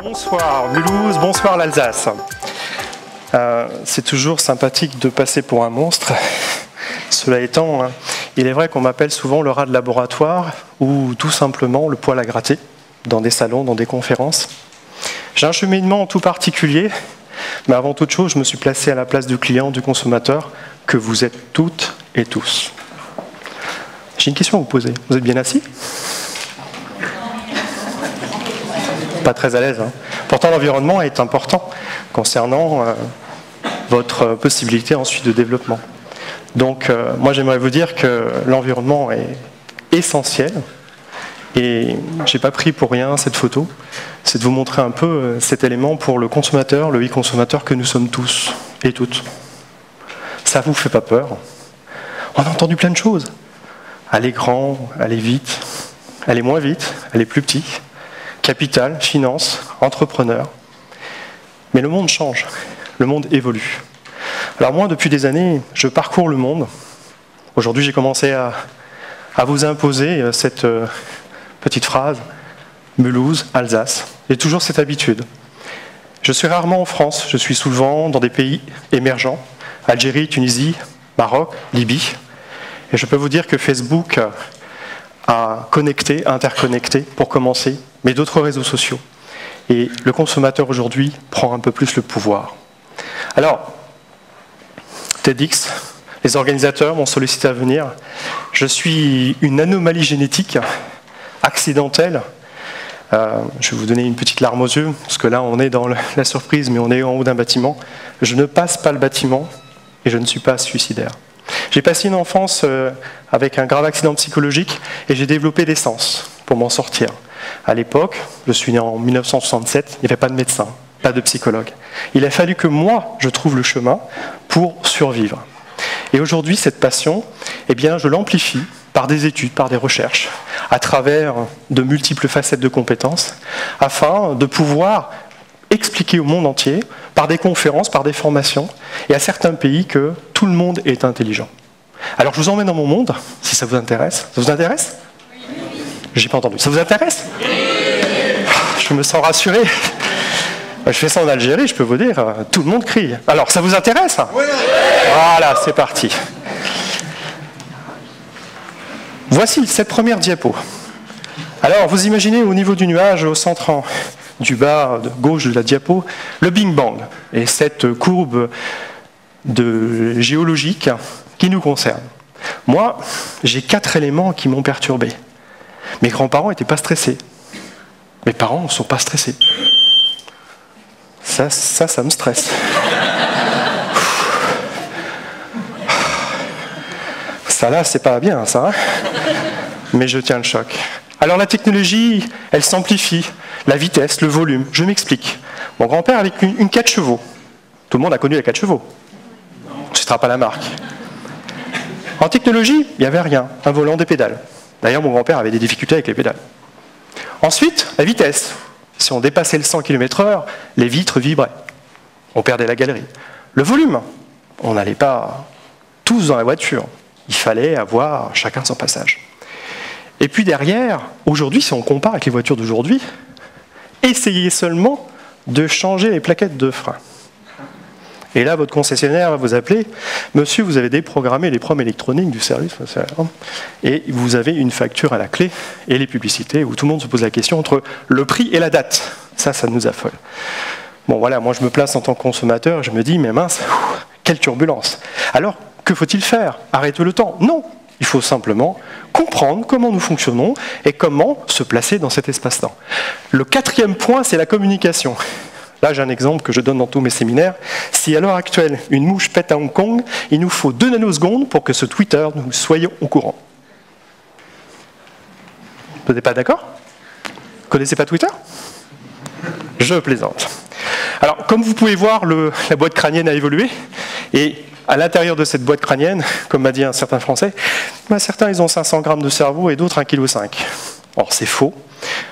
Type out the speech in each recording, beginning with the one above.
Bonsoir Mulhouse, bonsoir l'Alsace. C'est toujours sympathique de passer pour un monstre. Cela étant, il est vrai qu'on m'appelle souvent le rat de laboratoire ou tout simplement le poil à gratter dans des salons, dans des conférences. J'ai un cheminement tout particulier, mais avant toute chose, je me suis placé à la place du client, du consommateur, que vous êtes toutes et tous. J'ai une question à vous poser. Vous êtes bien assis ? Pas très à l'aise. Pourtant, l'environnement est important concernant votre possibilité ensuite de développement. Donc, moi, j'aimerais vous dire que l'environnement est essentiel. Et je n'ai pas pris pour rien cette photo. C'est de vous montrer un peu cet élément pour le consommateur, le e-consommateur que nous sommes tous et toutes. Ça ne vous fait pas peur? On a entendu plein de choses. Aller grand, aller vite, aller moins vite, aller plus petit. Capital, finance, entrepreneur. Mais le monde change, le monde évolue. Alors moi, depuis des années, je parcours le monde. Aujourd'hui, j'ai commencé à vous imposer cette petite phrase, Mulhouse, Alsace. J'ai toujours cette habitude. Je suis rarement en France, je suis souvent dans des pays émergents, Algérie, Tunisie, Maroc, Libye. Et je peux vous dire que Facebook a connecté, interconnecté, pour commencer, mais d'autres réseaux sociaux. Et le consommateur aujourd'hui prend un peu plus le pouvoir. Alors, TEDx, les organisateurs m'ont sollicité à venir. Je suis une anomalie génétique accidentelle. Je vais vous donner une petite larme aux yeux, parce que là on est dans la surprise, mais on est en haut d'un bâtiment. Je ne passe pas le bâtiment et je ne suis pas suicidaire. J'ai passé une enfance avec un grave accident psychologique et j'ai développé des sens pour m'en sortir. À l'époque, je suis né en 1967, il n'y avait pas de médecin, pas de psychologue. Il a fallu que moi, je trouve le chemin pour survivre. Et aujourd'hui, cette passion, eh bien, je l'amplifie par des études, par des recherches, à travers de multiples facettes de compétences, afin de pouvoir expliquer au monde entier, par des conférences, par des formations, et à certains pays que tout le monde est intelligent. Alors je vous emmène dans mon monde, si ça vous intéresse. Ça vous intéresse ? Oui. J'ai pas entendu. Ça vous intéresse ? Oui. Je me sens rassuré. Je fais ça en Algérie, je peux vous dire, tout le monde crie. Alors, ça vous intéresse ? Oui. Voilà, c'est parti. Voici cette première diapo. Alors, vous imaginez au niveau du nuage, au centre du bas de gauche de la diapo, le Big Bang et cette courbe géologique qui nous concerne. Moi, j'ai 4 éléments qui m'ont perturbé. Mes grands-parents n'étaient pas stressés. Mes parents ne sont pas stressés. Ça me stresse. Ça là, c'est pas bien, ça. Hein, mais je tiens le choc. Alors la technologie, elle s'amplifie. La vitesse, le volume. Je m'explique. Mon grand-père avait une 4 chevaux. Tout le monde a connu la 4 chevaux. On ne citera pas la marque. En technologie, il n'y avait rien. Un volant, des pédales. D'ailleurs, mon grand-père avait des difficultés avec les pédales. Ensuite, la vitesse. Si on dépassait le 100 km/h, les vitres vibraient. On perdait la galerie. Le volume. On n'allait pas tous dans la voiture. Il fallait avoir chacun son passage. Et puis derrière, aujourd'hui, si on compare avec les voitures d'aujourd'hui, essayez seulement de changer les plaquettes de frein. Et là, votre concessionnaire va vous appeler, monsieur, vous avez déprogrammé les proms électroniques du service, et vous avez une facture à la clé, et les publicités, où tout le monde se pose la question entre le prix et la date. Ça nous affole. Bon voilà, moi je me place en tant que consommateur, je me dis, mais mince, quelle turbulence. Alors, que faut-il faire? Arrêter le temps? Non. Il faut simplement comprendre comment nous fonctionnons et comment se placer dans cet espace-temps. Le 4e point, c'est la communication. Là, j'ai un exemple que je donne dans tous mes séminaires. Si à l'heure actuelle, une mouche pète à Hong Kong, il nous faut 2 nanosecondes pour que ce Twitter, nous soyons au courant. Vous n'êtes pas d'accord? Vous ne connaissez pas Twitter? Je plaisante. Alors, comme vous pouvez voir, la boîte crânienne a évolué. Et à l'intérieur de cette boîte crânienne, comme m'a dit un certain Français, certains ils ont 500 grammes de cerveau et d'autres 1,5 kg. Or, c'est faux.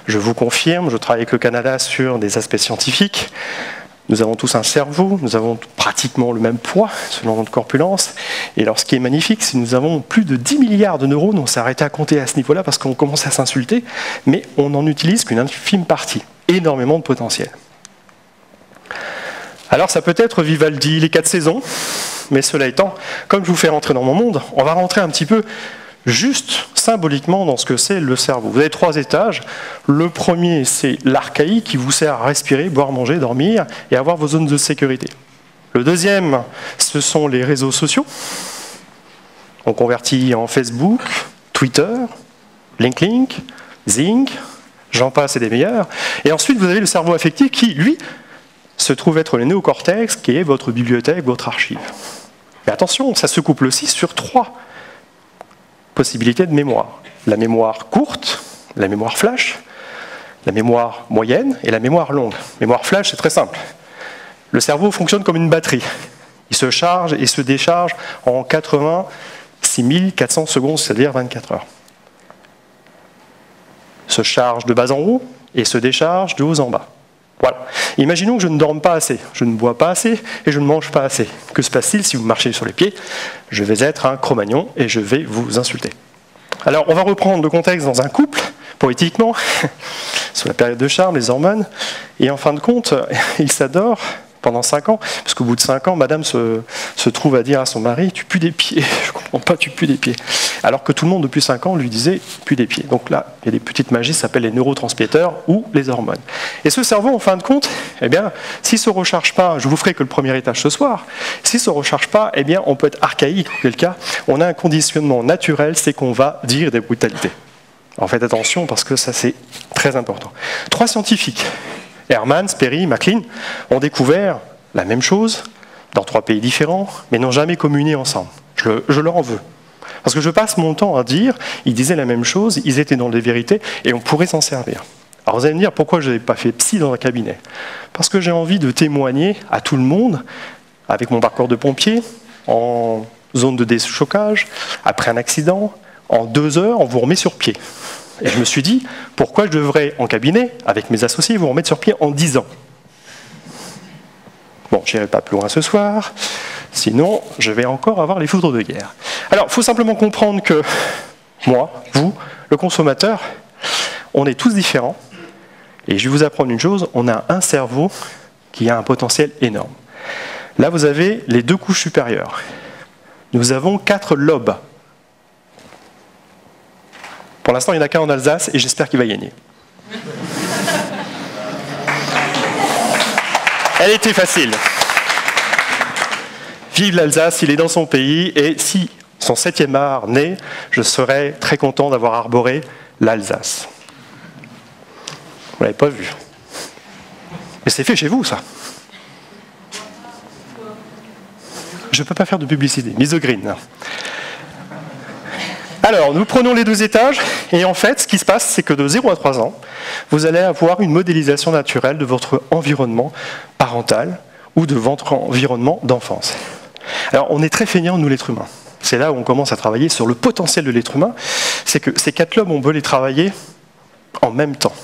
Je vous confirme, je travaille avec le Canada sur des aspects scientifiques. Nous avons tous un cerveau, nous avons pratiquement le même poids selon notre corpulence. Et alors ce qui est magnifique, c'est que nous avons plus de 10 milliards de neurones. On s'est arrêté à compter à ce niveau-là parce qu'on commence à s'insulter, mais on n'en utilise qu'une infime partie. Énormément de potentiel. Alors ça peut être Vivaldi, les 4 saisons, mais cela étant, comme je vous fais rentrer dans mon monde, on va rentrer un petit peu juste symboliquement dans ce que c'est le cerveau. Vous avez 3 étages. Le premier, c'est l'archaïque qui vous sert à respirer, boire, manger, dormir et avoir vos zones de sécurité. Le deuxième, ce sont les réseaux sociaux. On convertit en Facebook, Twitter, LinkedIn, Zing, j'en passe et des meilleurs. Et ensuite, vous avez le cerveau affectif qui, lui, se trouve être le néocortex, qui est votre bibliothèque, votre archive. Mais attention, ça se couple aussi sur 3 possibilités de mémoire. La mémoire courte, la mémoire flash, la mémoire moyenne et la mémoire longue. Mémoire flash, c'est très simple. Le cerveau fonctionne comme une batterie. Il se charge et se décharge en 86 400 secondes, c'est-à-dire 24 heures. Se charge de bas en haut et se décharge de haut en bas. Voilà. Imaginons que je ne dorme pas assez, je ne bois pas assez et je ne mange pas assez. Que se passe-t-il si vous marchez sur les pieds? Je vais être un Cro-Magnon et je vais vous insulter. Alors, on va reprendre le contexte dans un couple, poétiquement, sous la période de charme, les hormones, et en fin de compte, ils s'adorent pendant 5 ans, parce qu'au bout de 5 ans, madame se trouve à dire à son mari « tu pues des pieds ». Je ne comprends pas, tu pues des pieds. Alors que tout le monde, depuis 5 ans, lui disait « puis des pieds ». Donc là, il y a des petites magies, ça s'appelle les neurotransmetteurs ou les hormones. Et ce cerveau, en fin de compte, eh bien, s'il ne se recharge pas, je vous ferai que le premier étage ce soir, s'il ne se recharge pas, eh bien, on peut être archaïque, auquel cas, on a un conditionnement naturel, c'est qu'on va dire des brutalités. Alors faites attention, parce que ça, c'est très important. 3 scientifiques, Hermann, Sperry, MacLean, ont découvert la même chose dans 3 pays différents, mais n'ont jamais communié ensemble. Je leur en veux. Parce que je passe mon temps à dire, ils disaient la même chose, ils étaient dans des vérités, et on pourrait s'en servir. Alors vous allez me dire, pourquoi je n'avais pas fait psy dans un cabinet? Parce que j'ai envie de témoigner à tout le monde, avec mon parcours de pompier, en zone de déchocage, après un accident, en 2 heures, on vous remet sur pied. Et je me suis dit, pourquoi je devrais, en cabinet, avec mes associés, vous remettre sur pied en 10 ans? Bon, je n'irai pas plus loin ce soir, sinon je vais encore avoir les foudres de guerre. Alors, il faut simplement comprendre que moi, vous, le consommateur, on est tous différents. Et je vais vous apprendre une chose, on a un cerveau qui a un potentiel énorme. Là, vous avez les 2 couches supérieures. Nous avons 4 lobes. Pour l'instant, il n'y en a qu'un en Alsace et j'espère qu'il va gagner. Elle était facile. Vive l'Alsace, il est dans son pays et si son 7e art naît, je serais très content d'avoir arboré l'Alsace. Vous ne l'avez pas vu. Mais c'est fait chez vous, ça. Je ne peux pas faire de publicité. Mise de green. Alors, nous prenons les 2 étages, et en fait, ce qui se passe, c'est que de 0 à 3 ans, vous allez avoir une modélisation naturelle de votre environnement parental ou de votre environnement d'enfance. Alors, on est très feignants, nous, l'être humain. C'est là où on commence à travailler sur le potentiel de l'être humain. C'est que ces 4 lobes, on peut les travailler en même temps.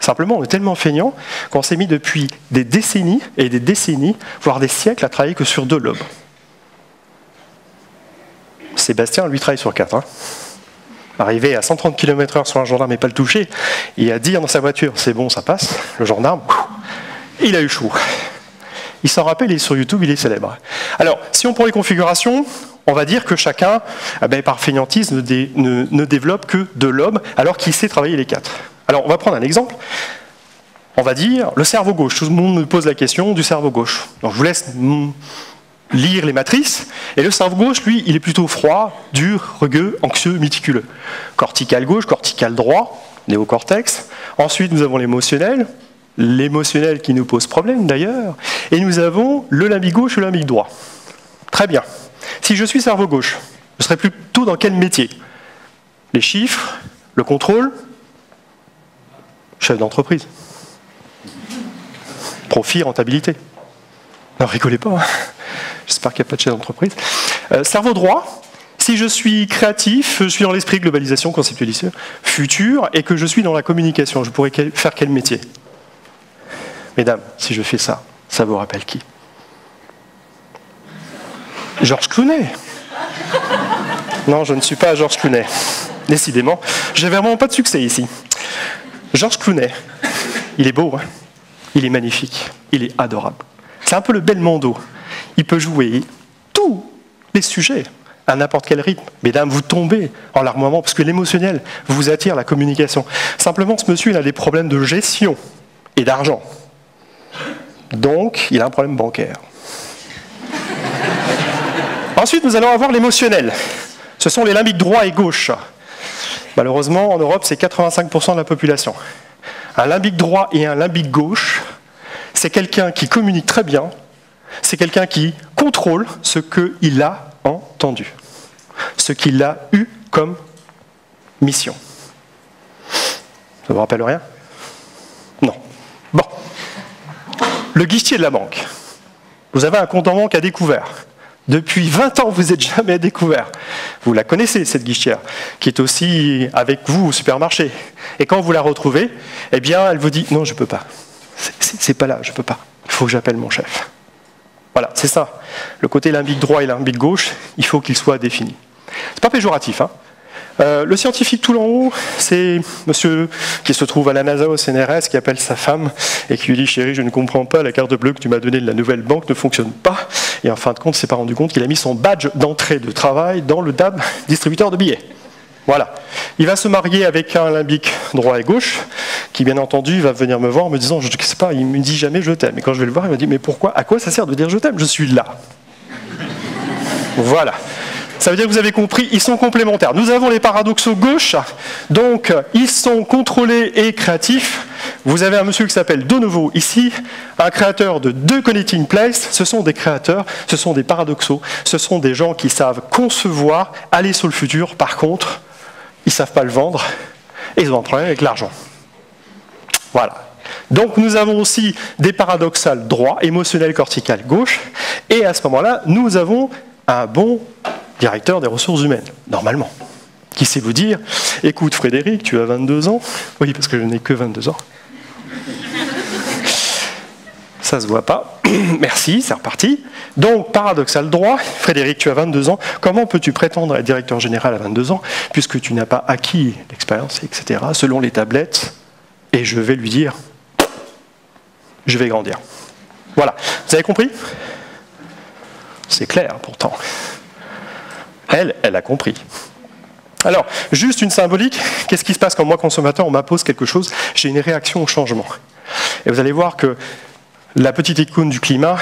Simplement, on est tellement feignants qu'on s'est mis depuis des décennies et des décennies, voire des siècles, à travailler que sur 2 lobes. Sébastien, lui, travaille sur 4. Hein. Arrivé à 130 km/h sur un gendarme et pas le toucher, il a dit dans sa voiture, c'est bon, ça passe, le gendarme, il a eu chaud. Il s'en rappelle, il est sur YouTube, il est célèbre. Alors, si on prend les configurations, on va dire que chacun, par feignantise, ne développe que 2 lobes, alors qu'il sait travailler les 4. Alors, on va prendre un exemple. On va dire le cerveau gauche. Tout le monde me pose la question du cerveau gauche. Donc, je vous laisse lire les matrices, et le cerveau gauche, lui, il est plutôt froid, dur, rugueux, anxieux, méticuleux. Cortical gauche, cortical droit, néocortex. Ensuite, nous avons l'émotionnel qui nous pose problème d'ailleurs, et nous avons le limbique gauche et le limbique droit. Très bien. Si je suis cerveau gauche, je serais plutôt dans quel métier? Les chiffres, le contrôle, chef d'entreprise. Profit, rentabilité. Non, rigolez pas. J'espère qu'il n'y a pas de chef d'entreprise. Cerveau droit, si je suis créatif, je suis dans l'esprit globalisation, conceptualisation, futur, et que je suis dans la communication, je pourrais faire quel métier? Mesdames, si je fais ça Ça vous rappelle qui? Georges Clooney. Non, je ne suis pas Georges Clooney. Décidément, j'ai vraiment pas de succès ici. Georges Clooney, il est beau, hein, il est magnifique, il est adorable. C'est un peu le Belmondo. Il peut jouer tous les sujets à n'importe quel rythme. Mesdames, vous tombez en larmoiement parce que l'émotionnel vous attire, la communication. Simplement, ce monsieur, il a des problèmes de gestion et d'argent. Donc, il a un problème bancaire. Ensuite, nous allons avoir l'émotionnel. Ce sont les limbiques droit et gauche. Malheureusement, en Europe, c'est 85% de la population. Un limbique droit et un limbique gauche, c'est quelqu'un qui communique très bien, c'est quelqu'un qui contrôle ce qu'il a entendu, ce qu'il a eu comme mission. Ça vous rappelle rien? Non. Bon. Le guichetier de la banque. Vous avez un compte en banque à découvert. Depuis 20 ans, vous n'êtes jamais à découvert. Vous la connaissez, cette guichetière, qui est aussi avec vous au supermarché. Et quand vous la retrouvez, eh bien, elle vous dit « Non, je ne peux pas. C'est pas là, je ne peux pas. Il faut que j'appelle mon chef. » Voilà, c'est ça. Le côté limbique droit et limbique gauche, il faut qu'il soit défini. C'est pas péjoratif, hein. Le scientifique tout en haut, c'est monsieur qui se trouve à la NASA au CNRS, qui appelle sa femme et qui lui dit « Chérie, je ne comprends pas, la carte bleue que tu m'as donnée de la nouvelle banque ne fonctionne pas. » Et en fin de compte, il ne s'est pas rendu compte qu'il a mis son badge d'entrée de travail dans le DAB, distributeur de billets. Voilà. Il va se marier avec un limbique droit et gauche, qui bien entendu va venir me voir en me disant « Je ne sais pas, il me dit jamais je t'aime. » Et quand je vais le voir, il me dit « Mais pourquoi? À quoi ça sert de dire je t'aime? Je suis là. » Voilà. Ça veut dire que vous avez compris, ils sont complémentaires. Nous avons les paradoxaux gauche, donc ils sont contrôlés et créatifs. Vous avez un monsieur qui s'appelle De Novo ici, un créateur de The Connecting Place. Ce sont des créateurs, ce sont des paradoxaux, ce sont des gens qui savent concevoir, aller sur le futur. Par contre, ils ne savent pas le vendre et ils ont un problème avec l'argent. Voilà. Donc nous avons aussi des paradoxales droit, émotionnel, cortical gauche. Et à ce moment-là, nous avons un bon directeur des ressources humaines, normalement, qui sait vous dire « Écoute Frédéric, tu as 22 ans. » Oui, parce que je n'ai que 22 ans. Ça se voit pas. Merci, c'est reparti. Donc, paradoxal droit. Frédéric, tu as 22 ans. Comment peux-tu prétendre être directeur général à 22 ans, puisque tu n'as pas acquis l'expérience, etc., selon les tablettes? Et je vais lui dire « Je vais grandir. » Voilà. Vous avez compris? C'est clair, pourtant. Elle a compris. Alors, juste une symbolique, qu'est-ce qui se passe quand moi, consommateur, on m'impose quelque chose? J'ai une réaction au changement. Et vous allez voir que la petite icône du climat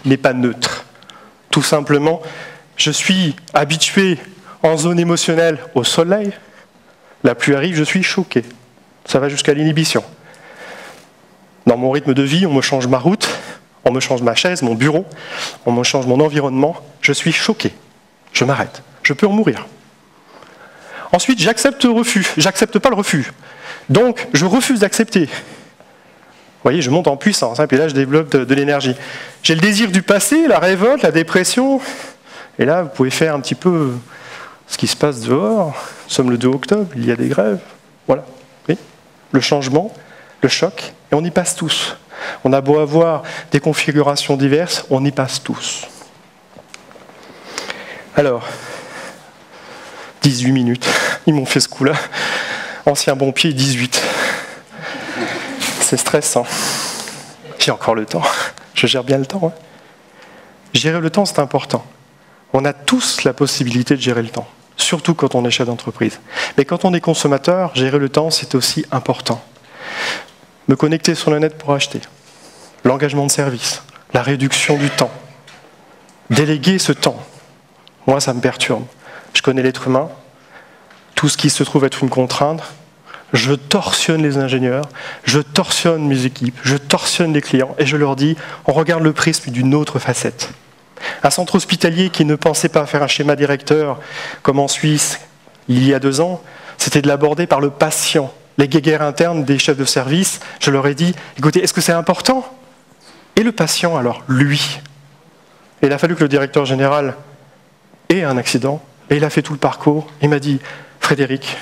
n'est pas neutre. Tout simplement, je suis habitué en zone émotionnelle au soleil, la pluie arrive, je suis choqué. Ça va jusqu'à l'inhibition. Dans mon rythme de vie, on me change ma route, on me change ma chaise, mon bureau, on me change mon environnement, je suis choqué. Je m'arrête. Je peux en mourir. Ensuite, j'accepte le refus. J'accepte pas le refus. Donc, je refuse d'accepter. Vous voyez, je monte en puissance, hein, puis là, je développe de l'énergie. J'ai le désir du passé, la révolte, la dépression. Et là, vous pouvez faire un petit peu ce qui se passe dehors. Nous sommes le 2 octobre, il y a des grèves. Voilà. Oui. Le changement, le choc, et on y passe tous. On a beau avoir des configurations diverses, on y passe tous. Alors, 18 minutes, ils m'ont fait ce coup-là. Ancien bon pied, 18. C'est stressant. J'ai encore le temps. Je gère bien le temps. Hein. Gérer le temps, c'est important. On a tous la possibilité de gérer le temps, surtout quand on est chef d'entreprise. Mais quand on est consommateur, gérer le temps, c'est aussi important. Me connecter sur le net pour acheter, l'engagement de service, la réduction du temps, déléguer ce temps. Moi, ça me perturbe. Je connais l'être humain, tout ce qui se trouve être une contrainte, je torsionne les ingénieurs, je torsionne mes équipes, je torsionne les clients, et je leur dis, on regarde le prisme d'une autre facette. Un centre hospitalier qui ne pensait pas faire un schéma directeur, comme en Suisse, il y a 2 ans, c'était de l'aborder par le patient. Les guéguerres internes des chefs de service, je leur ai dit, écoutez, est-ce que c'est important? Et le patient, alors, lui. Et il a fallu que le directeur général ait un accident, et il a fait tout le parcours. Il m'a dit, Frédéric,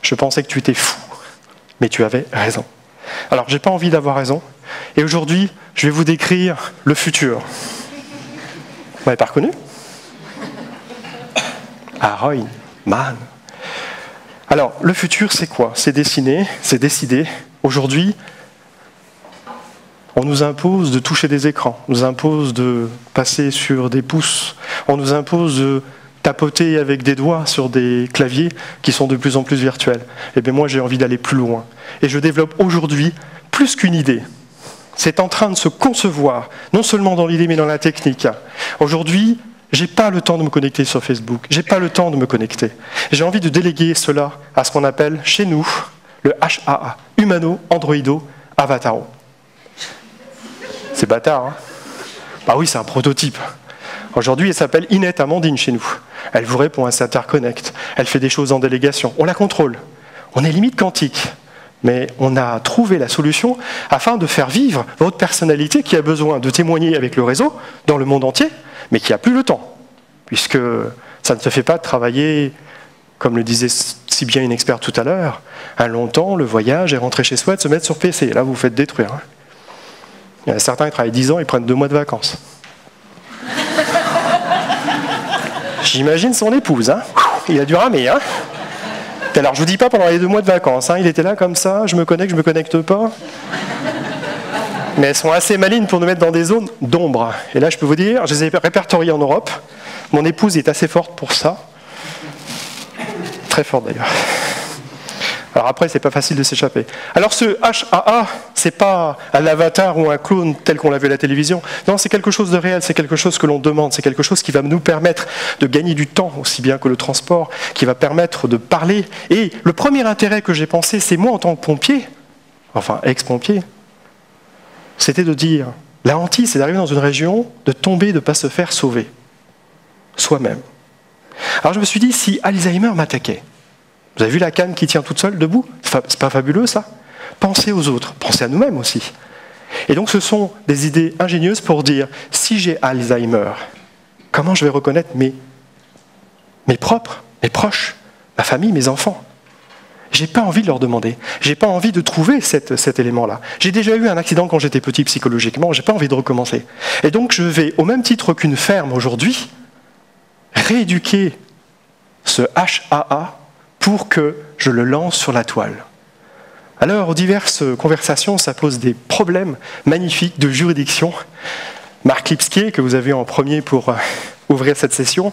je pensais que tu étais fou, mais tu avais raison. Alors, j'ai pas envie d'avoir raison, Et aujourd'hui, je vais vous décrire le futur. Vous m'avez pas reconnu? Aroy Man. Alors, le futur, c'est quoi? C'est dessiné, c'est décidé. Aujourd'hui, on nous impose de toucher des écrans, on nous impose de passer sur des pouces, on nous impose de tapoter avec des doigts sur des claviers qui sont de plus en plus virtuels. Eh bien moi, j'ai envie d'aller plus loin. Et je développe aujourd'hui plus qu'une idée. C'est en train de se concevoir, non seulement dans l'idée, mais dans la technique. Aujourd'hui, j'ai pas le temps de me connecter sur Facebook, j'ai pas le temps de me connecter. J'ai envie de déléguer cela à ce qu'on appelle chez nous le HAA, Humano Androido Avataro. C'est bâtard, hein? Bah oui, c'est un prototype. Aujourd'hui, elle s'appelle Inette Amandine chez nous. Elle vous répond, elle s'interconnecte, elle fait des choses en délégation, on la contrôle. On est limite quantique, mais on a trouvé la solution afin de faire vivre votre personnalité qui a besoin de témoigner avec le réseau dans le monde entier, mais qui n'a plus le temps, puisque ça ne se fait pas de travailler, comme le disait si bien une experte tout à l'heure, un long temps, le voyage et rentrer chez soi, de se mettre sur PC. Là, vous vous faites détruire. Hein. Il y en a certains qui travaillent 10 ans, ils prennent 2 mois de vacances. J'imagine son épouse, hein. Il a dû ramer. Hein. Alors, je ne vous dis pas pendant les 2 mois de vacances, hein. Il était là comme ça, je me connecte pas. Mais elles sont assez malines pour nous mettre dans des zones d'ombre. Et là, je peux vous dire, je les ai répertoriées en Europe. Mon épouse est assez forte pour ça. Très forte d'ailleurs. Alors après, c'est pas facile de s'échapper. Alors ce HAA, c'est pas un avatar ou un clone tel qu'on l'a vu à la télévision. Non, c'est quelque chose de réel, c'est quelque chose que l'on demande, c'est quelque chose qui va nous permettre de gagner du temps, aussi bien que le transport, qui va permettre de parler. Et le premier intérêt que j'ai pensé, c'est moi en tant que pompier, enfin ex-pompier, c'était de dire, la hantise, c'est d'arriver dans une région, de tomber, de ne pas se faire sauver, soi-même. Alors je me suis dit, si Alzheimer m'attaquait, vous avez vu la canne qui tient toute seule, debout? C'est pas fabuleux, ça? Pensez aux autres, pensez à nous-mêmes aussi. Et donc ce sont des idées ingénieuses pour dire, si j'ai Alzheimer, comment je vais reconnaître mes propres, mes proches, ma famille, mes enfants? J'ai pas envie de leur demander, j'ai pas envie de trouver cet élément-là. J'ai déjà eu un accident quand j'étais petit psychologiquement, j'ai pas envie de recommencer. Et donc je vais, au même titre qu'une ferme aujourd'hui, rééduquer ce HAA pour que je le lance sur la toile. Alors, aux diverses conversations, ça pose des problèmes magnifiques de juridiction. Marc Lipskier, que vous avez en premier pour ouvrir cette session,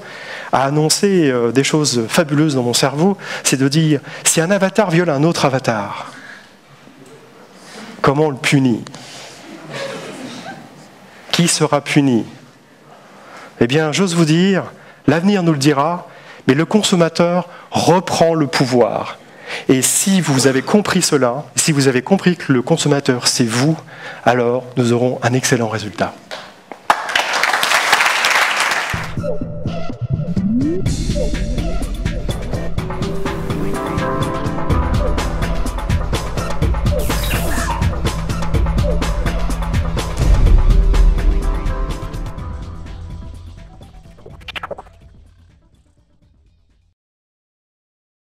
a annoncé des choses fabuleuses dans mon cerveau, c'est de dire, si un avatar viole un autre avatar, comment on le punit? Qui sera puni? Eh bien, j'ose vous dire, l'avenir nous le dira, mais le consommateur reprend le pouvoir. Et si vous avez compris cela, si vous avez compris que le consommateur, c'est vous, alors nous aurons un excellent résultat.